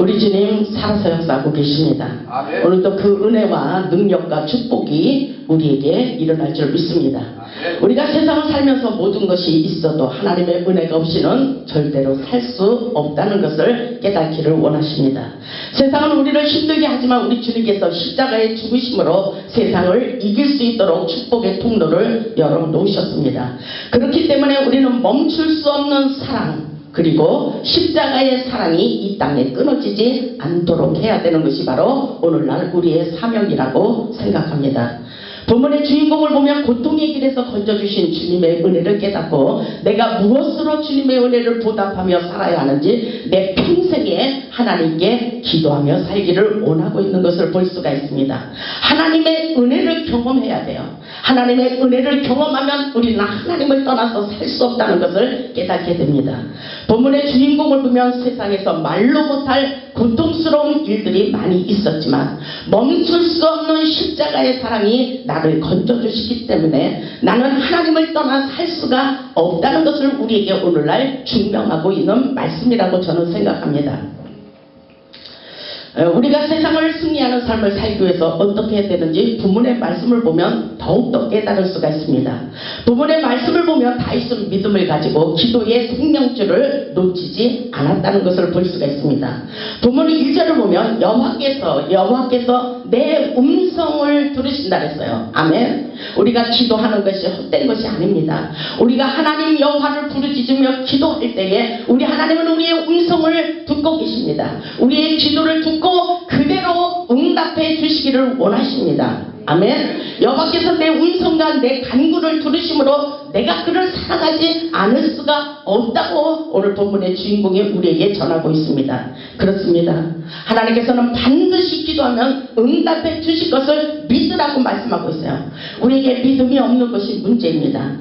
우리 주님 살아서 역사하고 계십니다. 아멘. 오늘도 그 은혜와 능력과 축복이 우리에게 일어날 줄 믿습니다. 아멘. 우리가 세상을 살면서 모든 것이 있어도 하나님의 은혜가 없이는 절대로 살 수 없다는 것을 깨닫기를 원하십니다. 세상은 우리를 힘들게 하지만 우리 주님께서 십자가의 죽으심으로 세상을 이길 수 있도록 축복의 통로를 열어놓으셨습니다. 그렇기 때문에 우리는 멈출 수 없는 사랑, 그리고 십자가의 사랑이 이 땅에 끊어지지 않도록 해야 되는 것이 바로 오늘날 우리의 사명이라고 생각합니다. 본문의 주인공을 보면 고통의 길에서 건져주신 주님의 은혜를 깨닫고 내가 무엇으로 주님의 은혜를 보답하며 살아야 하는지 내 평생에 하나님께 기도하며 살기를 원하고 있는 것을 볼 수가 있습니다. 하나님의 은혜를 경험해야 돼요. 하나님의 은혜를 경험하면 우리는 하나님을 떠나서 살 수 없다는 것을 깨닫게 됩니다. 본문의 주인공을 보면 세상에서 말로 못할 고통스러운 일들이 많이 있었지만 멈출 수 없는 십자가의 사랑이 나를 건져주시기 때문에 나는 하나님을 떠나 살 수가 없다는 것을 우리에게 오늘날 증명하고 있는 말씀이라고 저는 생각합니다. 우리가 세상을 승리하는 삶을 살기 위해서 어떻게 해야 되는지 본문의 말씀을 보면 더욱더 깨달을 수가 있습니다. 본문의 말씀을 보면 다윗은 믿음을 가지고 기도의 생명줄을 놓치지 않았다는 것을 볼 수가 있습니다. 본문의 1절을 보면 여호와께서 내 음성을 들으신다 그랬어요. 아멘. 우리가 기도하는 것이 헛된 것이 아닙니다. 우리가 하나님 여호와를 부르짖으며 기도할 때에 우리 하나님은 우리의 음성을 듣고 계십니다. 우리의 기도를 듣고 그대로 응답해 주시기를 원하십니다. 아멘. 여호와께서 내 음성과 내 간구를 들으심으로 내가 그를 사랑하지 않을 수가 없다고 오늘 본문의 주인공이 우리에게 전하고 있습니다. 그렇습니다. 하나님께서는 반드시 기도하면 응답해 주실 것을 믿으라고 말씀하고 있어요. 우리에게 믿음이 없는 것이 문제입니다.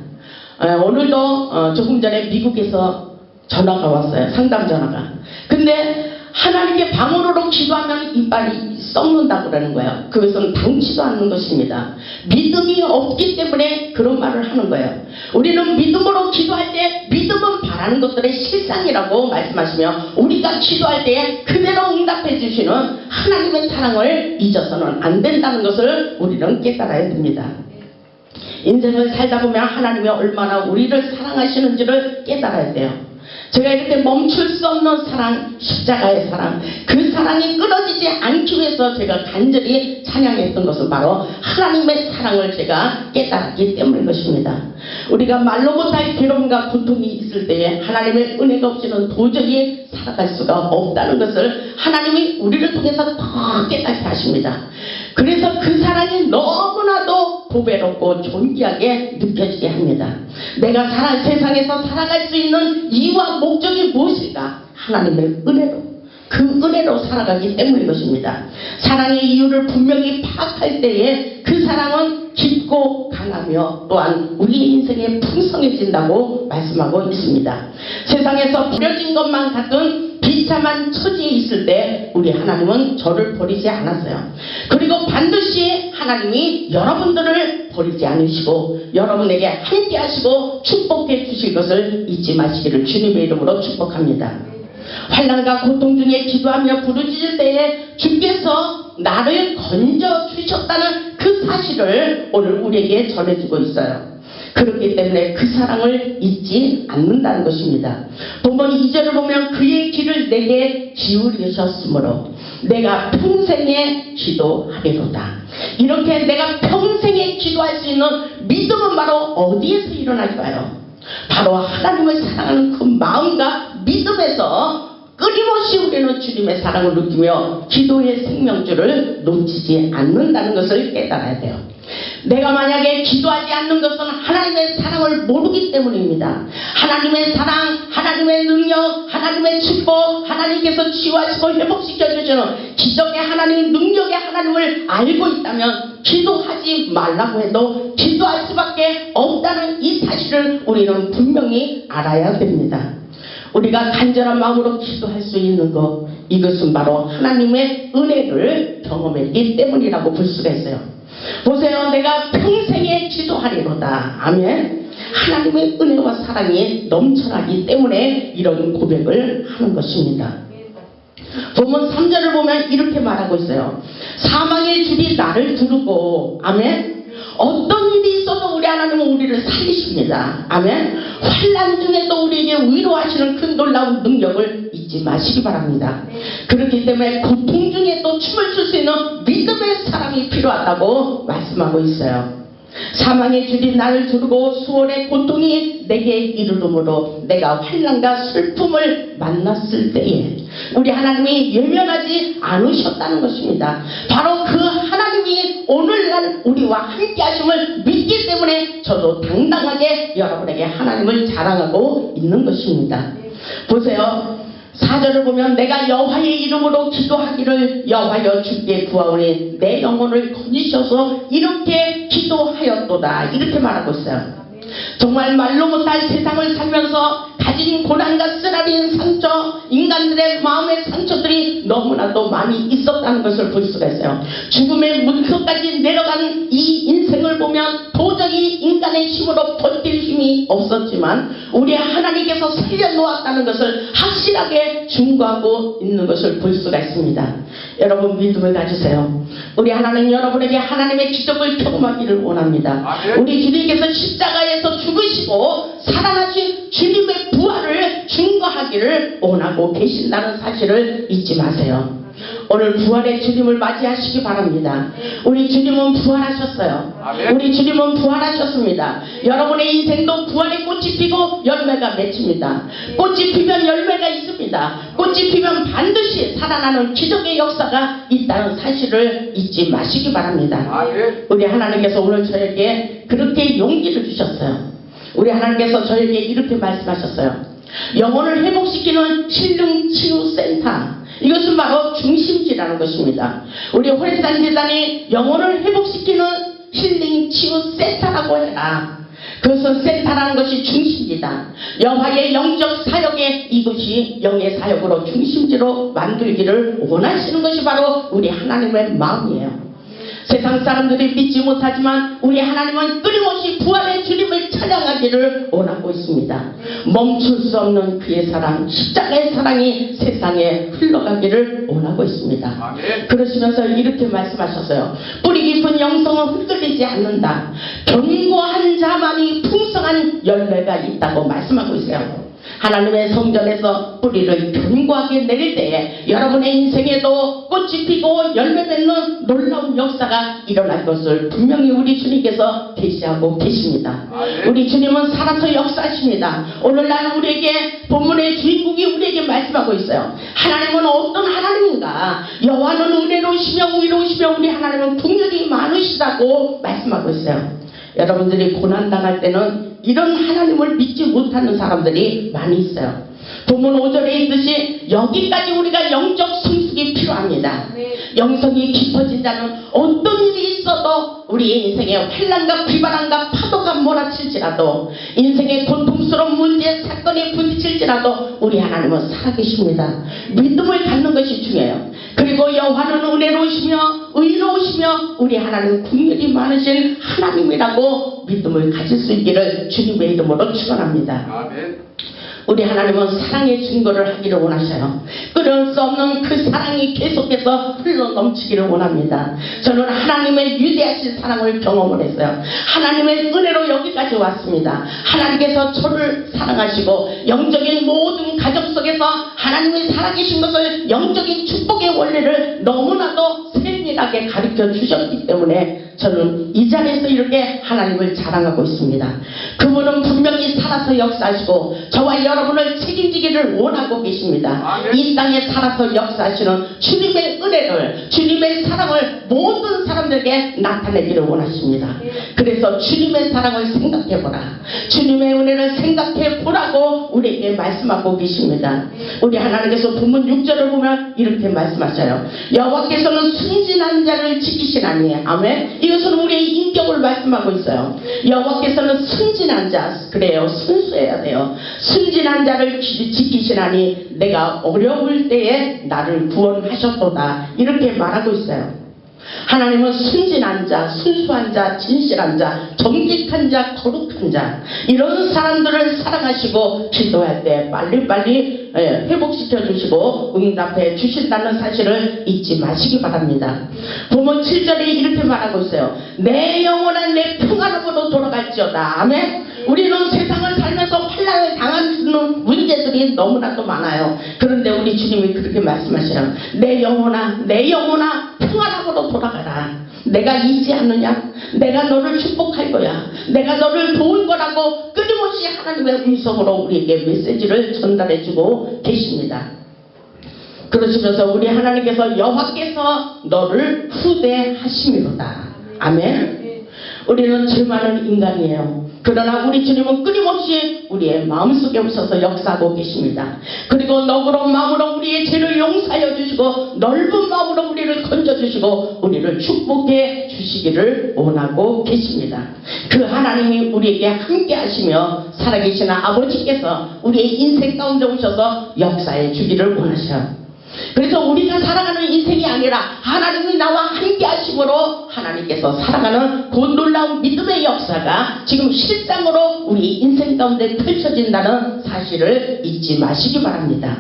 오늘도 조금 전에 미국에서 전화가 왔어요. 상담 전화가. 근데 하나님께 방언으로 기도하면 이빨이 썩는다고 그러는 거예요. 그것은 당치도 않는 것입니다. 믿음이 없기 때문에 그런 말을 하는 거예요. 우리는 믿음으로 기도할 때 믿음은 바라는 것들의 실상이라고 말씀하시며 우리가 기도할 때 그대로 응답해 주시는 하나님의 사랑을 잊어서는 안 된다는 것을 우리는 깨달아야 됩니다. 인생을 살다 보면 하나님이 얼마나 우리를 사랑하시는지를 깨달아야 돼요. 제가 이렇게 멈출 수 없는 사랑, 십자가의 사랑, 그 사랑이 끊어지지 않기 위해서 제가 간절히 찬양했던 것은 바로 하나님의 사랑을 제가 깨달았기 때문인 것입니다. 우리가 말로 못할 괴로움과 고통이 있을 때에 하나님의 은혜가 없이는 도저히 살아갈 수가 없다는 것을 하나님이 우리를 통해서 더 깨닫게 하십니다. 그래서 그 사랑이 너무나도 보배롭고 존귀하게 느껴지게 합니다. 내가 세상에서 살아갈 수 있는 이유와 목적이 무엇일까? 하나님의 은혜로, 그 은혜로 살아가기 때문인 것입니다. 사랑의 이유를 분명히 파악할 때에 그 사랑은 깊고 강하며 또한 우리 인생에 풍성해진다고 말씀하고 있습니다. 세상에서 버려진 것만 같은 비참한 처지에 있을 때 우리 하나님은 저를 버리지 않았어요. 그리고 반드시 하나님이 여러분들을 버리지 않으시고 여러분에게 함께 하시고 축복해 주실 것을 잊지 마시기를 주님의 이름으로 축복합니다. 환난과 고통 중에 기도하며 부르짖을 때에 주께서 나를 건져 주셨다는 그 사실을 오늘 우리에게 전해주고 있어요. 그렇기 때문에 그 사랑을 잊지 않는다는 것입니다. 본문 2절을 보면 그의 길을 내게 기울이셨으므로 내가 평생에 기도하리로다. 이렇게 내가 평생에 기도할 수 있는 믿음은 바로 어디에서 일어날까요? 바로 하나님을 사랑하는 그 마음과 믿음에서 끊임없이 우리는 주님의 사랑을 느끼며 기도의 생명줄을 놓치지 않는다는 것을 깨달아야 돼요. 내가 만약에 기도하지 않는 것은 하나님의 사랑을 모르기 때문입니다. 하나님의 사랑, 하나님의 능력, 하나님의 축복, 하나님께서 치유하시고 회복시켜주시는 기적의 하나님, 능력의 하나님을 알고 있다면 기도하지 말라고 해도 기도할 수밖에 없다는 이 사실을 우리는 분명히 알아야 됩니다. 우리가 간절한 마음으로 기도할 수 있는 것, 이것은 바로 하나님의 은혜를 경험했기 때문이라고 볼 수가 있어요. 보세요. 내가 평생에 기도하리로다. 아멘. 하나님의 은혜와 사랑이 넘쳐나기 때문에 이런 고백을 하는 것입니다. 보면 3절을 보면 이렇게 말하고 있어요. 사망의 줄이 나를 두르고, 아멘. 어떤 일이 있어도 우리 하나님은 우리를 살리십니다. 아멘. 환난 중에도 우리에게 위로하시는 큰 놀라운 능력을 잊지 마시기 바랍니다. 그렇기 때문에 고통 중에도 춤을 출 수 있는 믿음의 사랑이 필요하다고 말씀하고 있어요. 사망의 줄이 나를 두르고 수월의 고통이 내게 이르르므로 내가 환난과 슬픔을 만났을 때에 우리 하나님이 외면하지 않으셨다는 것입니다. 바로 그 하나님이 오늘날 우리와 함께 하심을 믿기 때문에 저도 당당하게 여러분에게 하나님을 자랑하고 있는 것입니다. 보세요. 4절을 보면 내가 여호와의 이름으로 기도하기를 여호와여 주께 구하오니 내 영혼을 건지셔서 이렇게 기도하였도다. 이렇게 말하고 있어요. 정말 말로 못할 세상을 살면서 가진 고난과 쓰라린 상처, 인간들의 마음의 상처들이 너무나도 많이 있었다는 것을 볼 수가 있어요. 죽음의 문턱까지 내려간 이 인생을 보면 도저히 인간의 힘으로 버틸 힘이 없었지만 우리 하나님께서 살려놓았다는 것을 확실하게 증거하고 있는 것을 볼 수가 있습니다. 여러분 믿음을 가지세요. 우리 하나님 여러분에게 하나님의 기적을 경험하기를 원합니다. 우리 주님께서 십자가에서 죽으시고 살아나신 주님의 부활을 증거하기를 원하고 계신다는 사실을 잊지 마세요. 오늘 부활의 주님을 맞이하시기 바랍니다. 우리 주님은 부활하셨어요. 우리 주님은 부활하셨습니다. 여러분의 인생도 부활의 꽃이 피고 열매가 맺힙니다. 꽃이 피면 열매가 있습니다. 꽃이 피면 반드시 살아나는 기적의 역사가 있다는 사실을 잊지 마시기 바랍니다. 우리 하나님께서 오늘 저에게 그렇게 용기를 주셨어요. 우리 하나님께서 저에게 이렇게 말씀하셨어요. 영혼을 회복시키는 힐링치유센터, 이것은 바로 중심지라는 것입니다. 우리 호래산 재단이 영혼을 회복시키는 힐링치유센터라고 해라. 그것은 센터라는 것이 중심지다. 여호와의 영적 사역에 이것이 영의 사역으로 중심지로 만들기를 원하시는 것이 바로 우리 하나님의 마음이에요. 세상 사람들이 믿지 못하지만 우리 하나님은 끊임없이 부활의 주님을 찬양하기를 원하고 있습니다. 멈출 수 없는 그의 사랑, 십자가의 사랑이 세상에 흘러가기를 원하고 있습니다. 그러시면서 이렇게 말씀하셨어요. 뿌리 깊은 영성은 흔들리지 않는다. 견고한 자만이 풍성한 열매가 있다고 말씀하고 있어요. 하나님의 성전에서 뿌리를 견고하게 내릴 때에 여러분의 인생에도 꽃이 피고 열매 맺는 놀라운 역사가 일어날 것을 분명히 우리 주님께서 계시하고 계십니다. 우리 주님은 살아서 역사하십니다. 오늘날 우리에게 본문의 주인공이 우리에게 말씀하고 있어요. 하나님은 어떤 하나님인가? 여호와는 은혜로우시며 위로우시며 우리 하나님은 긍휼이 많으시다고 말씀하고 있어요. 여러분들이 고난당할 때는 이런 하나님을 믿지 못하는 사람들이 많이 있어요. 본문 5절에 있듯이 여기까지 우리가 영적 성숙이 필요합니다. 영성이 깊어진 자는 어떤 일이 있어도 우리의 인생에 환난과 비바람과 파도가 몰아칠지라도 인생의 고통스러운 문제 사건에 부딪힐지라도 우리 하나님은 살아계십니다. 믿음을 갖는 것이 중요해요. 그리고 여호와는 은혜로우시며 의로우시며 우리 하나님 긍휼이 많으신 하나님이라고 믿음을 가질 수 있기를 주님의 이름으로 축원합니다. 아멘. 우리 하나님은 사랑의 증거를 하기를 원하셔요. 끊을 수 없는 그 사랑이 계속해서 흘러넘치기를 원합니다. 저는 하나님의 위대하신 사랑을 경험을 했어요. 하나님의 은혜로 여기까지 왔습니다. 하나님께서 저를 사랑하시고 영적인 모든 가족 속에서 하나님의 살아계신 것을 영적인 축복의 원리를 너무나도 세밀하게 가르쳐 주셨기 때문에 저는 이 자리에서 이렇게 하나님을 자랑하고 있습니다. 그분은 분명히 살아서 역사하시고 저와 여러분을 책임지기를 원하고 계십니다. 이 땅에 살아서 역사하시는 주님의 은혜를, 주님의 사랑을 모든 사람들에게 나타내기를 원하십니다. 그래서 주님의 사랑을 생각해보라, 주님의 은혜를 생각해보라고 우리에게 말씀하고 계십니다. 우리 하나님께서 본문 6절을 보면 이렇게 말씀하셔요. 여호와께서는 순진한 자를 지키시나니. 아멘. 이것은 우리의 인격을 말씀하고 있어요. 여호와께서는 순진한 자, 그래요, 순수해야 돼요. 순진한 자를 지키시나니 내가 어려울 때에 나를 구원하셨도다. 이렇게 말하고 있어요. 하나님은 순진한 자, 순수한 자, 진실한 자, 정직한 자, 거룩한 자, 이런 사람들을 사랑하시고 기도할 때 빨리빨리 회복시켜 주시고 응답해 주신다는 사실을 잊지 마시기 바랍니다. 보면 7절에 이렇게 말하고 있어요. 내 영혼은 내 평안함으로 돌아갈지어다. 아멘. 우리는 세상을 살면서 환난을 당하는 문제들이 너무나도 많아요. 그런데 우리 주님이 그렇게 말씀하시라고, 내 영혼아 평안함으로 돌아가라. 내가 잊지 않느냐? 내가 너를 축복할 거야. 내가 너를 도울 거라고 끊임없이 하나님의 음성으로 우리에게 메시지를 전달해주고 계십니다. 그러시면서 우리 하나님께서 여호와께서 너를 후대하심이로다. 아멘. 우리는 죄 많은 인간이에요. 그러나 우리 주님은 끊임없이 우리의 마음속에 오셔서 역사하고 계십니다. 그리고 너그러운 마음으로 우리의 죄를 용서하여 주시고 넓은 마음으로 우리를 건져주시고 우리를 축복해 주시기를 원하고 계십니다. 그 하나님이 우리에게 함께 하시며 살아계시는 아버지께서 우리의 인생 가운데 오셔서 역사해 주기를 원하셔요. 그래서 우리가 살아가는 인생이 아니라 하나님이 나와 함께 하심으로 하나님께서 살아가는 그 놀라운 믿음의 역사가 지금 실상으로 우리 인생 가운데 펼쳐진다는 사실을 잊지 마시기 바랍니다.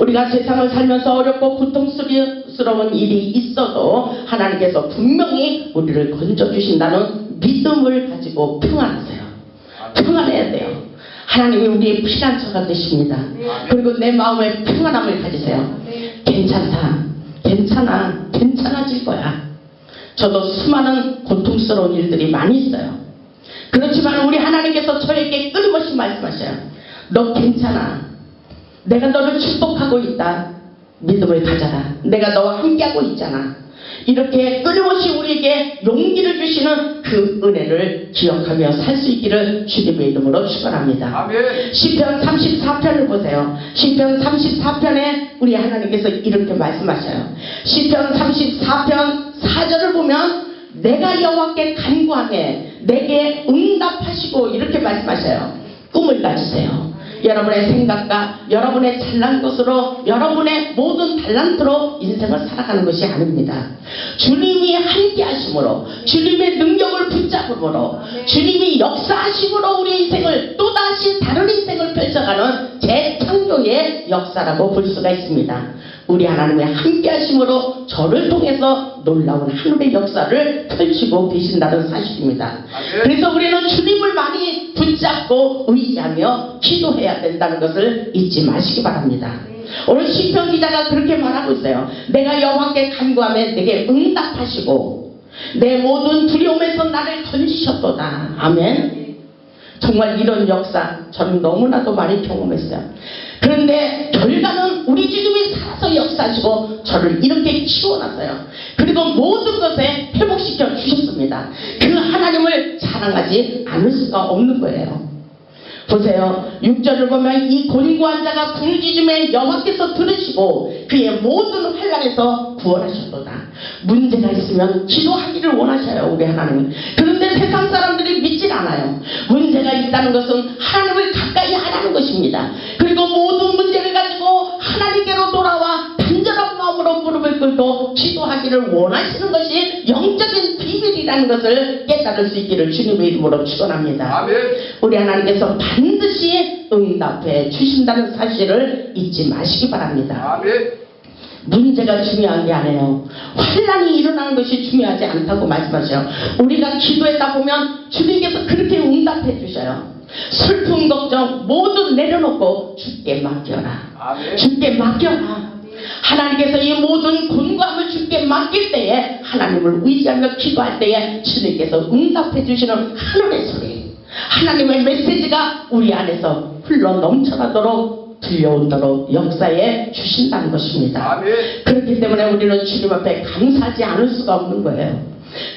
우리가 세상을 살면서 어렵고 고통스러운 일이 있어도 하나님께서 분명히 우리를 건져주신다는 믿음을 가지고 평안하세요. 평안해야 돼요. 하나님이 우리의 피난처가 되십니다. 그리고 내 마음에 평안함을 가지세요. 괜찮다. 괜찮아질 거야. 저도 수많은 고통스러운 일들이 많이 있어요. 그렇지만 우리 하나님께서 저에게 끊임없이 말씀하셔요. 너 괜찮아. 내가 너를 축복하고 있다. 믿음을 가져라. 내가 너와 함께하고 있잖아. 이렇게 끊임없이 우리에게 용기를 주시는 그 은혜를 기억하며 살 수 있기를 주님의 이름으로 축원합니다. 시편 34편을 보세요. 시편 34편에 우리 하나님께서 이렇게 말씀하셔요. 시편 34편 4절을 보면 내가 여호와께 간구하며 내게 응답하시고 이렇게 말씀하셔요. 꿈을 가지세요. 여러분의 생각과 여러분의 잘난 것으로 여러분의 모든 달란트로 인생을 살아가는 것이 아닙니다. 주님이 함께 하심으로 주님의 능력을 붙잡음으로 주님이 역사하심으로 우리 인생을 또다시 다른 인생을 펼쳐가는 재창조의 역사라고 볼 수가 있습니다. 우리 하나님의 함께 하심으로 저를 통해서 놀라운 하늘의 역사를 펼치고 계신다는 사실입니다. 그래서 우리는 주님을 많이 붙잡고 의지하며 기도해야 된다는 것을 잊지 마시기 바랍니다. 오늘 시편 기자가 그렇게 말하고 있어요. 내가 여호와께 간구하며 내게 응답하시고 내 모든 두려움에서 나를 건지셨도다. 아멘. 정말 이런 역사 저는 너무나도 많이 경험했어요. 그런데 결과는 우리 주님이 살아서 역사하시고 저를 이렇게 키워놨어요. 그리고 모든 것에 회복시켜 주셨습니다. 그 하나님을 자랑하지 않을 수가 없는 거예요. 보세요. 6절을 보면 이 곤고한 자가 부르짖음에 여호와께서 들으시고 그의 모든 환난에서 구원하셨도다. 문제가 있으면 기도하기를 원하셔요. 우리 하나님은. 그런데 세상 사람들이 믿질 않아요. 문제가 있다는 것은 하나님을 가까이 하라는 것입니다. 그리고 모든 문제를 가지고 하나님께로 돌아와 단절한 마음으로 무릎을 꿇고 기도하기를 원하시는 것이 영적인 비밀이라는 것을 깨달을 수 있기를 주님의 이름으로 축원합니다. 우리 하나님께서 반드시 응답해 주신다는 사실을 잊지 마시기 바랍니다. 문제가 중요한 게 아니에요. 환난이 일어나는 것이 중요하지 않다고 말씀하셔요. 우리가 기도하다 보면 주님께서 그렇게 응답해 주셔요. 슬픔 걱정 모두 내려놓고 주께 맡겨라. 주께 맡겨라. 하나님께서 이 모든 곤고함을 주께 맡길 때에 하나님을 의지하며 기도할 때에 주님께서 응답해 주시는 하늘의 소리, 하나님의 메시지가 우리 안에서 흘러 넘쳐나도록 들려오도록 역사해 주신다는 것입니다. 그렇기 때문에 우리는 주님 앞에 감사하지 않을 수가 없는 거예요.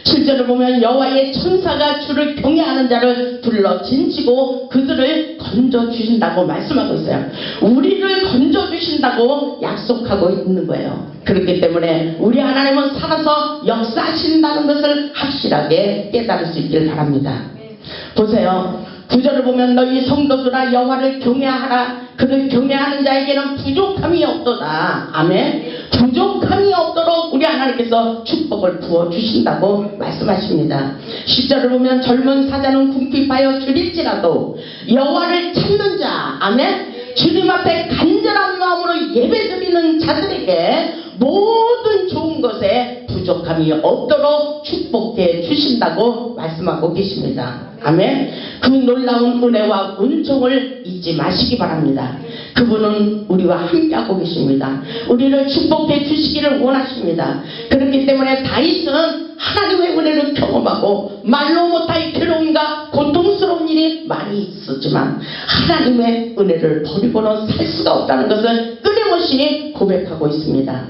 7절을 보면 여호와의 천사가 주를 경외하는 자를 불러 진치고 그들을 건져주신다고 말씀하고 있어요. 우리를 건져주신다고 약속하고 있는 거예요. 그렇기 때문에 우리 하나님은 살아서 역사하신다는 것을 확실하게 깨달을 수 있기를 바랍니다. 보세요. 9절을 보면 너희 성도들아 여호와를 경외하라. 그를 경외하는 자에게는 부족함이 없도다. 아멘. 부족함이 없도록 우리 하나님 하나님께서 축복을 부어주신다고 말씀하십니다. 10절을 보면 젊은 사자는 궁핍하여 줄일지라도 여호와를 찾는 자, 아멘, 주님 앞에 간절한 마음으로 예배드리는 자들에게 모든 좋은 것에 부족함이 없도록 축복해 주신다고 말씀하고 계십니다. 아멘. 그 놀라운 은혜와 은총을 잊지 마시기 바랍니다. 그분은 우리와 함께하고 계십니다. 우리를 축복해 주시기를 원하십니다. 그렇기 때문에 다윗은 하나님의 은혜를 경험하고 말로 못할 괴로움과 고통스러운 일이 많이 있었지만 하나님의 은혜를 버리고는 살 수가 없다는 것을 끊임없이 고백하고 있습니다.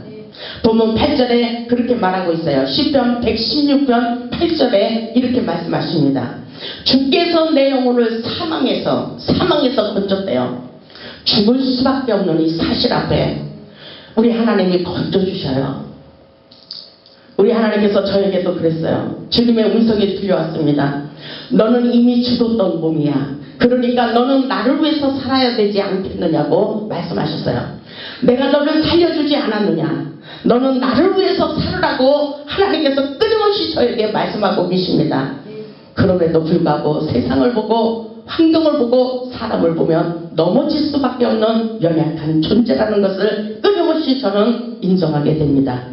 본문 8절에 그렇게 말하고 있어요. 시편 116편 8절에 이렇게 말씀하십니다. 주께서 내 영혼을 사망에서 건졌대요. 죽을 수밖에 없는 이 사실 앞에 우리 하나님이 건져주셔요. 우리 하나님께서 저에게도 그랬어요. 주님의 음성이 들려왔습니다. 너는 이미 죽었던 몸이야. 그러니까 너는 나를 위해서 살아야 되지 않겠느냐고 말씀하셨어요. 내가 너를 살려주지 않았느냐. 너는 나를 위해서 살으라고 하나님께서 끊임없이 저에게 말씀하고 계십니다. 그럼에도 불구하고 세상을 보고 환경을 보고 사람을 보면 넘어질 수밖에 없는 연약한 존재라는 것을 끊임없이 저는 인정하게 됩니다.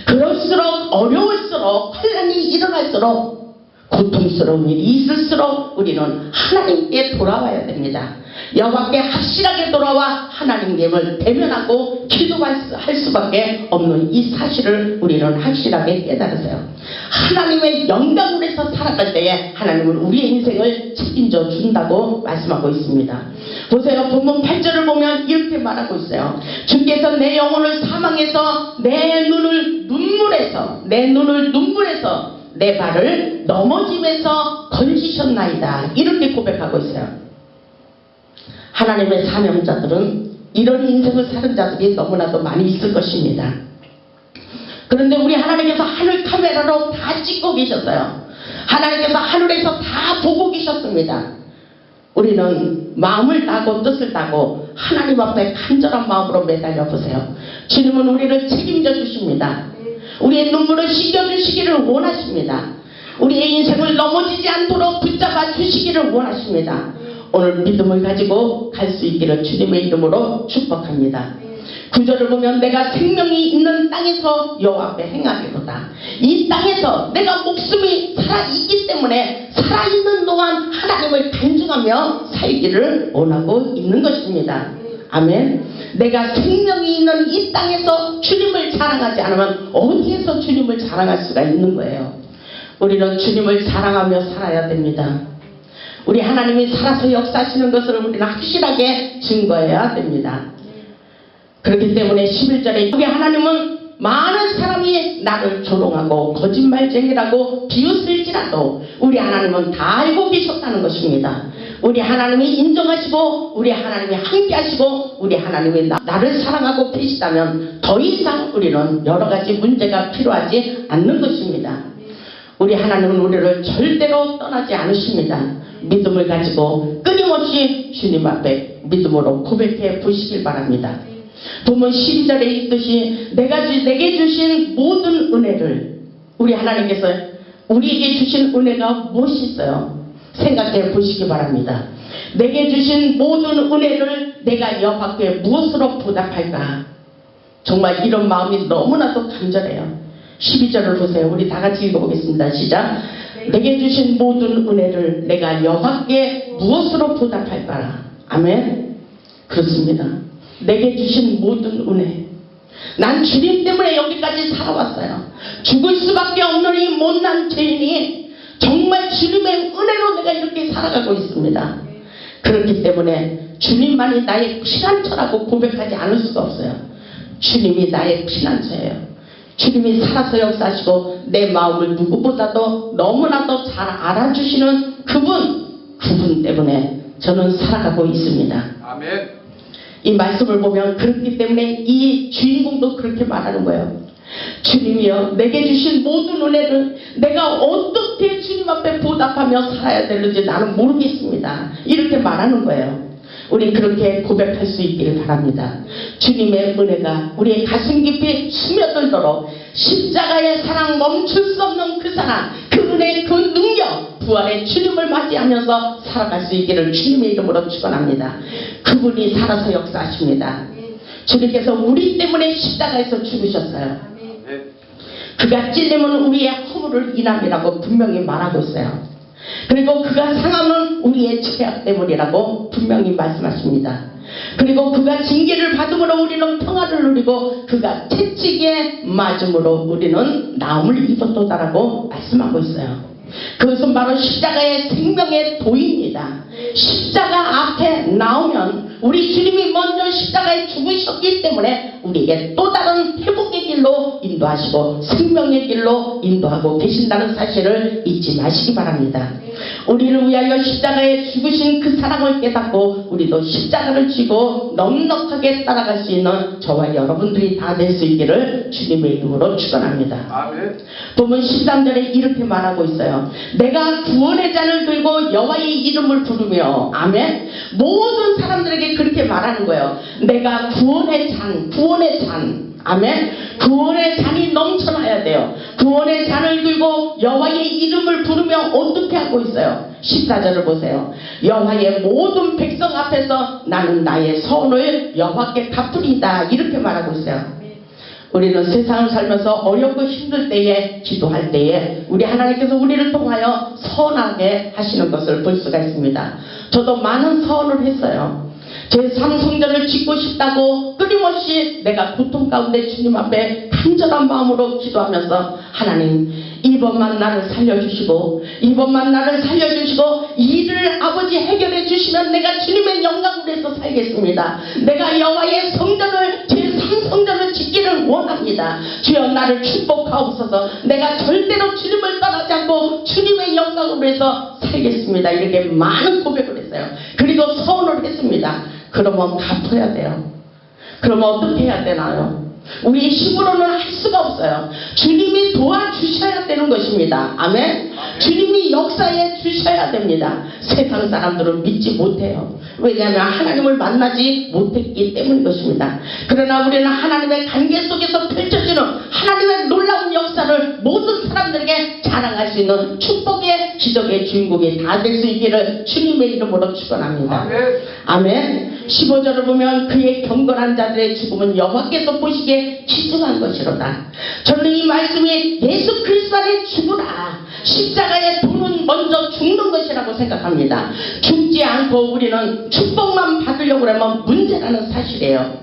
그럴수록 어려울수록 환난이 일어날수록 고통스러운 일이 있을수록 우리는 하나님께 돌아와야 됩니다. 여호와께 확실하게 돌아와 하나님님을 대면하고 기도할 수밖에 없는 이 사실을 우리는 확실하게 깨달으세요. 하나님의 영광으로서 살아갈 때에 하나님은 우리의 인생을 책임져 준다고 말씀하고 있습니다. 보세요. 본문 8절을 보면 이렇게 말하고 있어요. 주께서 내 영혼을 사망해서 내 눈을 눈물에서 내 발을 넘어짐에서 건지셨나이다. 이렇게 고백하고 있어요. 하나님의 사명자들은 이런 인생을 사는 자들이 너무나도 많이 있을 것입니다. 그런데 우리 하나님께서 하늘 카메라로 다 찍고 계셨어요. 하나님께서 하늘에서 다 보고 계셨습니다. 우리는 마음을 다하고 뜻을 다하고 하나님 앞에 간절한 마음으로 매달려 보세요. 주님은 우리를 책임져 주십니다. 우리의 눈물을 씻겨주시기를 원하십니다. 우리의 인생을 넘어지지 않도록 붙잡아 주시기를 원하십니다. 오늘 믿음을 가지고 갈 수 있기를 주님의 이름으로 축복합니다. 9절을 보면 내가 생명이 있는 땅에서 여호와 앞에 행하리로다. 이 땅에서 내가 목숨이 살아있기 때문에 살아있는 동안 하나님을 간증하며 살기를 원하고 있는 것입니다. 아멘. 내가 생명이 있는 이 땅에서 주님을 자랑하지 않으면 어디에서 주님을 자랑할 수가 있는 거예요. 우리는 주님을 자랑하며 살아야 됩니다. 우리 하나님이 살아서 역사하시는 것을 우리는 확실하게 증거해야 됩니다. 그렇기 때문에 11절에 우리 하나님은 많은 사람이 나를 조롱하고 거짓말쟁이라고 비웃을지라도 우리 하나님은 다 알고 계셨다는 것입니다. 우리 하나님이 인정하시고 우리 하나님이 함께 하시고 우리 하나님이 나를 사랑하고 계시다면 더 이상 우리는 여러 가지 문제가 필요하지 않는 것입니다. 우리 하나님은 우리를 절대로 떠나지 않으십니다. 믿음을 가지고 끊임없이 주님 앞에 믿음으로 고백해 보시길 바랍니다. 본문 12절에 있듯이 내게 주신 모든 은혜를 우리 하나님께서 우리에게 주신 은혜가 무엇이 있어요? 생각해 보시기 바랍니다. 내게 주신 모든 은혜를 내가 여호와께 무엇으로 보답할까? 정말 이런 마음이 너무나도 간절해요. 12절을 보세요. 우리 다 같이 읽어보겠습니다. 시작. 내게 주신 모든 은혜를 내가 여호와께 무엇으로 보답할까? 아멘. 그렇습니다. 내게 주신 모든 은혜. 난 주님 때문에 여기까지 살아왔어요. 죽을 수밖에 없는 이 못난 죄인이 정말 주님의 은혜로 내가 이렇게 살아가고 있습니다. 그렇기 때문에 주님만이 나의 피난처라고 고백하지 않을 수가 없어요. 주님이 나의 피난처예요. 주님이 살아서 역사하시고 내 마음을 누구보다도 너무나도 잘 알아주시는 그분 때문에 저는 살아가고 있습니다. 아멘. 이 말씀을 보면 그렇기 때문에 이 주인공도 그렇게 말하는 거예요. 주님이여 내게 주신 모든 은혜를 내가 어떻게 주님 앞에 보답하며 살아야 되는지 나는 모르겠습니다. 이렇게 말하는 거예요. 우리 그렇게 고백할 수 있기를 바랍니다. 주님의 은혜가 우리의 가슴 깊이 스며들도록 십자가의 사랑, 멈출 수 없는 그 사랑, 그 은혜, 그 능력, 부활의 주님을 맞이하면서 살아갈 수 있기를 주님의 이름으로 축원합니다. 그분이 살아서 역사하십니다. 주님께서 우리 때문에 십자가에서 죽으셨어요. 그가 찔림은 우리의 허물을 인함이라고 분명히 말하고 있어요. 그리고 그가 상함은 우리의 죄악 때문이라고 분명히 말씀하십니다. 그리고 그가 징계를 받음으로 우리는 평화를 누리고 그가 채찍에 맞음으로 우리는 나음을 입었도다라고 말씀하고 있어요. 그것은 바로 십자가의 생명의 도입니다. 십자가 앞에 나오면 우리 주님이 먼저 십자가에 죽으셨기 때문에 우리에게 또 다른 회복의 길로 인도하시고 생명의 길로 인도하고 계신다는 사실을 잊지 마시기 바랍니다. 우리를 위하여 십자가에 죽으신 그 사랑을 깨닫고 우리도 십자가를 쥐고 넉넉하게 따라갈 수 있는 저와 여러분들이 다 될 수 있기를 주님의 이름으로 축원합니다. 아멘. 본문 13절에 이렇게 말하고 있어요. 내가 구원의 잔을 들고 여호와의 이름을 부르며, 아멘. 모든 사람들에게 그렇게 말하는 거예요. 내가 구원의 잔, 아멘. 구원의 잔이 넘쳐나야 돼요. 구원의 잔을 들고 여호와의 이름을 부르며 어떻게 하고 있어요? 14절을 보세요. 여호와의 모든 백성 앞에서 나는 나의 서원을 여호와께 갚으리다, 이렇게 말하고 있어요. 우리는 세상을 살면서 어렵고 힘들 때에, 기도할 때에 우리 하나님께서 우리를 통하여 서원하게 하시는 것을 볼 수가 있습니다. 저도 많은 서원을 했어요. 제 삼성전을 짓고 싶다고 끊임없이 내가 고통 가운데 주님 앞에 간절한 마음으로 기도하면서, 하나님 이번만 나를 살려주시고 이번만 나를 살려주시고 일을 아버지 해결해 주시면 내가 주님의 영광을 위해서 살겠습니다. 내가 여호와의 성전을, 제 삼성전을 짓기를 원합니다. 주여 나를 축복하옵소서. 내가 절대로 주님을 떠나지 않고 주님의 영광을 위해서 살겠습니다. 이렇게 많은 고백을 했어요. 그리고 서원을 했습니다. 그러면 갚아야 돼요. 그러면 어떻게 해야 되나요? 우리 힘으로는 할 수가 없어요. 주님이 도와주셔야 되는 것입니다. 아멘. 주님이 역사해 주셔야 됩니다. 세상 사람들은 믿지 못해요. 왜냐하면 하나님을 만나지 못했기 때문인 것입니다. 그러나 우리는 하나님의 관계 속에서 펼쳐지는 하나님의 놀라운 역사를 모든 사람들에게 자랑할 수 있는 축복의 기적의 주인공이 다 될 수 있기를 주님의 이름으로 축원합니다. 아멘. 15절을 보면 그의 경건한 자들의 죽음은 여호와께서 보시기에 기중한 것이로다. 저는 이 말씀이 예수 그리스도 안에 죽으라, 십자가의 도는 먼저 죽는 것이라고 생각합니다. 죽지 않고 우리는 축복만 받으려고 하면 문제라는 사실이에요.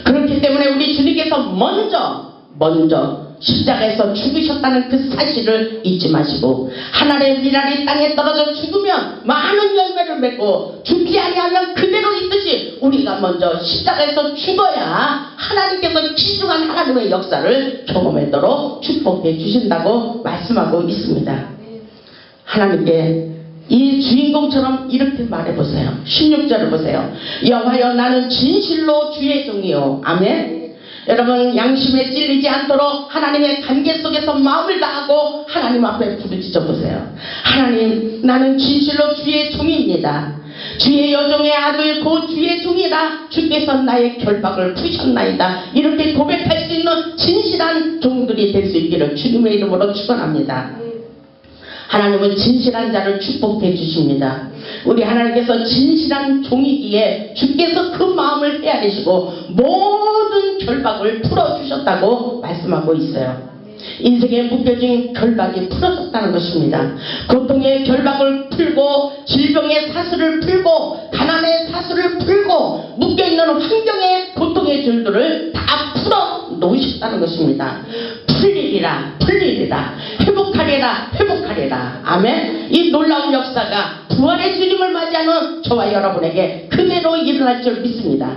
그렇기 때문에 우리 주님께서 먼저 십자가에서 죽으셨다는 그 사실을 잊지 마시고, 하늘의 미랄이 땅에 떨어져 죽으면 많은 열매를 맺고 죽지 아니하면 그대로 있듯이 우리가 먼저 십자가에서 죽어야 하나님께서 귀중한 하나님의 역사를 경험하도록 축복해 주신다고 말씀하고 있습니다. 하나님께 이 주인공처럼 이렇게 말해보세요. 16절을 보세요. 여호와여 나는 진실로 주의 종이요. 아멘. 여러분, 양심에 찔리지 않도록 하나님의 관계 속에서 마음을 다하고 하나님 앞에 부르짖어 보세요. 하나님, 나는 진실로 주의 종입니다. 주의 여종의 아들 고 주의 종이라 주께서 나의 결박을 푸셨나이다. 이렇게 고백할 수 있는 진실한 종들이 될 수 있기를 주님의 이름으로 축원합니다. 하나님은 진실한 자를 축복해 주십니다. 우리 하나님께서 진실한 종이기에 주께서 그 마음을 헤아리시고 모든 결박을 풀어주셨다고 말씀하고 있어요. 인생에 묶여진 결박이 풀어졌다는 것입니다. 고통의 결박을 풀고, 질병의 사슬을 풀고, 가난의 사슬을 풀고, 묶여있는 환경의 고통의 줄들을 다 풀어 놓으셨다는 것입니다. 풀리리라, 회복하리라. 아멘. 이 놀라운 역사가 부활의 주님을 맞이하는 저와 여러분에게 그대로 일어날 줄 믿습니다.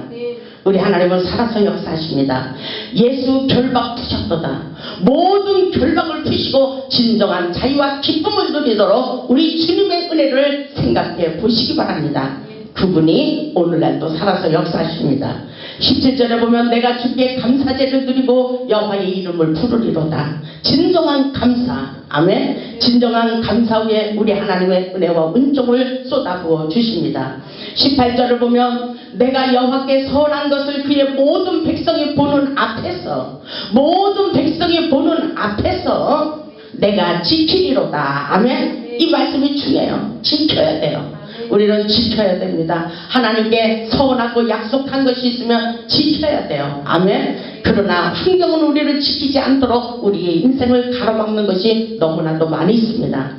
우리 하나님은 살아서 역사하십니다. 예수 결박 푸셨도다. 모든 결박을 푸시고 진정한 자유와 기쁨을 누리도록 우리 주님의 은혜를 생각해 보시기 바랍니다. 그분이 오늘날도 살아서 역사하십니다. 17절에 보면 내가 주께 감사제를 드리고 여호와의 이름을 부르리로다. 진정한 감사, 아멘. 진정한 감사 후에 우리 하나님의 은혜와 은총을 쏟아부어 주십니다. 18절을 보면 내가 여호와께 선한 것을 그의 모든 백성이 보는 앞에서, 모든 백성이 보는 앞에서 내가 지키리로다. 아멘. 이 말씀이 중요해요. 지켜야 돼요. 우리는 지켜야 됩니다. 하나님께 서원하고 약속한 것이 있으면 지켜야 돼요. 아멘. 그러나 환경은 우리를 지키지 않도록 우리의 인생을 가로막는 것이 너무나도 많이 있습니다.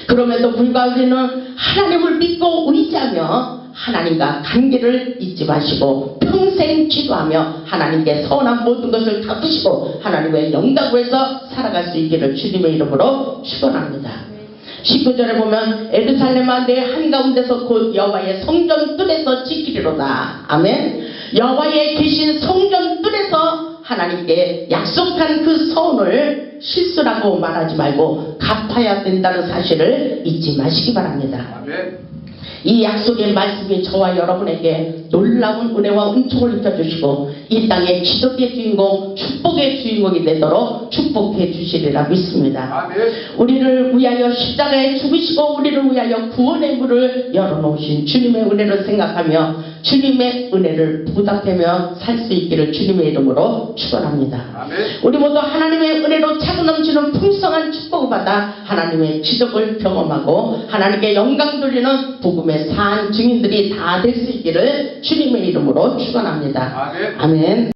그럼에도 불구하고 우리는 하나님을 믿고 의지하며 하나님과 관계를 잊지 마시고 평생 기도하며 하나님께 선한 모든 것을 갚으시고 하나님의 영광을 위해서 살아갈 수 있기를 주님의 이름으로 축원합니다. 19절에 보면 에르살렘아 내 한가운데서 곧 여호와의 성전 뜰에서 지키리로다. 아멘. 여호와의 계신 성전 뜰에서 하나님께 약속한 그 선을 실수라고 말하지 말고 갚아야 된다는 사실을 잊지 마시기 바랍니다. 아멘. 이 약속의 말씀이 저와 여러분에게 놀라운 은혜와 은총을 입혀주시고 이 땅의 기적의 주인공, 축복의 주인공이 되도록 축복해 주시리라 믿습니다. 아멘. 우리를 위하여 십자가에 죽으시고 우리를 위하여 구원의 문을 열어놓으신 주님의 은혜를 생각하며 주님의 은혜를 보답하며 살 수 있기를 주님의 이름으로 축원합니다. 아멘. 우리 모두 하나님의 은혜로 차고 넘치는 풍성한 축복을 받아 하나님의 기적을 경험하고 하나님께 영광 돌리는 복음의 산 증인들이 다 될 수 있기를 주님의 이름으로 축원합니다. 아멘. 아멘.